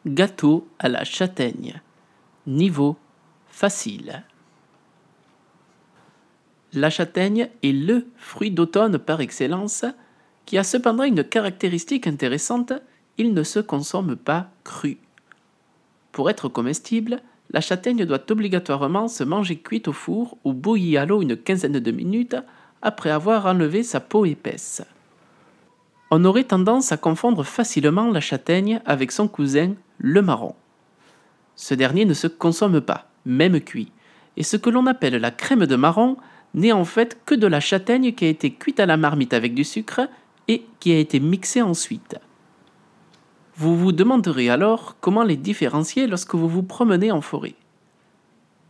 Gâteau à la châtaigne. Niveau facile. La châtaigne est le fruit d'automne par excellence, qui a cependant une caractéristique intéressante, il ne se consomme pas cru. Pour être comestible, la châtaigne doit obligatoirement se manger cuite au four ou bouillie à l'eau une quinzaine de minutes après avoir enlevé sa peau épaisse. On aurait tendance à confondre facilement la châtaigne avec son cousin, le marron. Ce dernier ne se consomme pas, même cuit, et ce que l'on appelle la crème de marron n'est en fait que de la châtaigne qui a été cuite à la marmite avec du sucre et qui a été mixée ensuite. Vous vous demanderez alors comment les différencier lorsque vous vous promenez en forêt.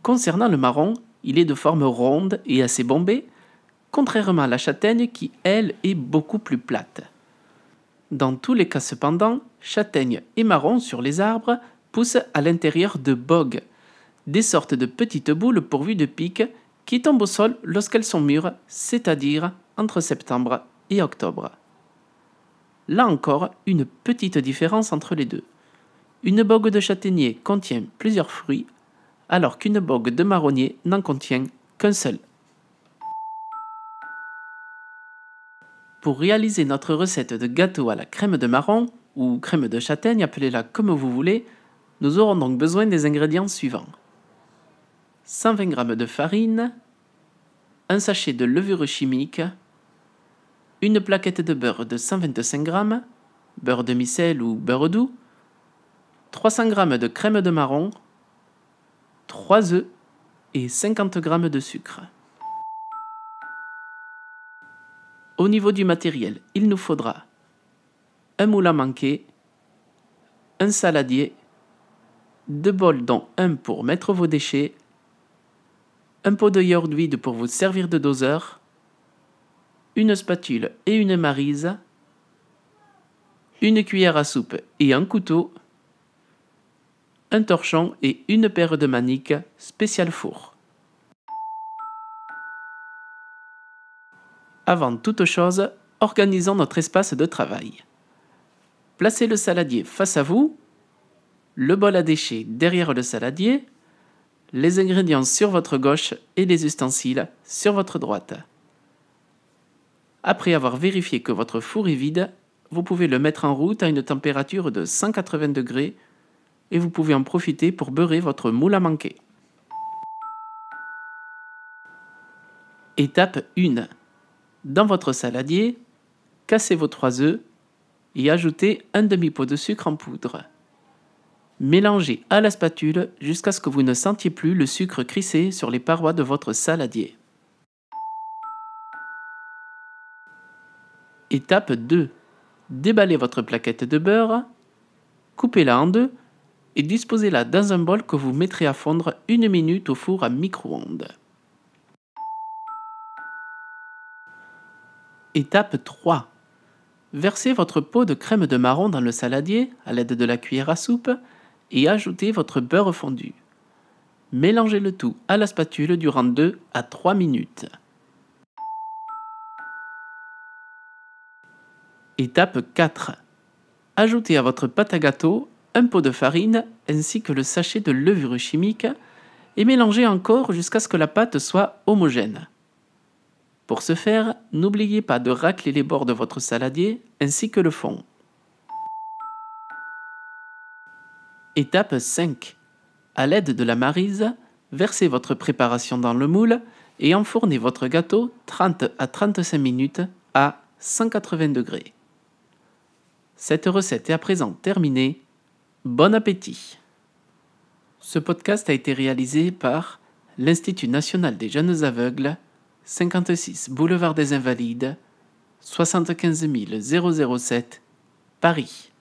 Concernant le marron, il est de forme ronde et assez bombée, contrairement à la châtaigne qui, elle, est beaucoup plus plate. Dans tous les cas cependant, châtaignes et marrons sur les arbres poussent à l'intérieur de bogues, des sortes de petites boules pourvues de pics qui tombent au sol lorsqu'elles sont mûres, c'est-à-dire entre septembre et octobre. Là encore, une petite différence entre les deux. Une bogue de châtaignier contient plusieurs fruits, alors qu'une bogue de marronnier n'en contient qu'un seul. Pour réaliser notre recette de gâteau à la crème de marron, ou crème de châtaigne, appelez-la comme vous voulez, nous aurons donc besoin des ingrédients suivants. 120 g de farine, un sachet de levure chimique, une plaquette de beurre de 125 g, beurre demi-sel ou beurre doux, 300 g de crème de marron, 3 œufs et 50 g de sucre. Au niveau du matériel, il nous faudra un moule à manquer, un saladier, 2 bols dont un pour mettre vos déchets, un pot de yaourt vide pour vous servir de doseur, une spatule et une maryse, une cuillère à soupe et un couteau, un torchon et une paire de maniques spécial four. Avant toute chose, organisons notre espace de travail. Placez le saladier face à vous, le bol à déchets derrière le saladier, les ingrédients sur votre gauche et les ustensiles sur votre droite. Après avoir vérifié que votre four est vide, vous pouvez le mettre en route à une température de 180 degrés et vous pouvez en profiter pour beurrer votre moule à manquer. Étape 1. Dans votre saladier, cassez vos 3 œufs et ajoutez un demi-pot de sucre en poudre. Mélangez à la spatule jusqu'à ce que vous ne sentiez plus le sucre crisser sur les parois de votre saladier. Étape 2. Déballez votre plaquette de beurre, coupez-la en deux et disposez-la dans un bol que vous mettrez à fondre 1 minute au four à micro-ondes. Étape 3. Versez votre pot de crème de marron dans le saladier à l'aide de la cuillère à soupe et ajoutez votre beurre fondu. Mélangez le tout à la spatule durant 2 à 3 minutes. Étape 4. Ajoutez à votre pâte à gâteau un pot de farine ainsi que le sachet de levure chimique et mélangez encore jusqu'à ce que la pâte soit homogène. Pour ce faire, n'oubliez pas de racler les bords de votre saladier ainsi que le fond. Étape 5. À l'aide de la maryse, versez votre préparation dans le moule et enfournez votre gâteau 30 à 35 minutes à 180 degrés. Cette recette est à présent terminée. Bon appétit! Ce podcast a été réalisé par l'Institut national des jeunes aveugles, 56 boulevard des Invalides, 75 007, Paris.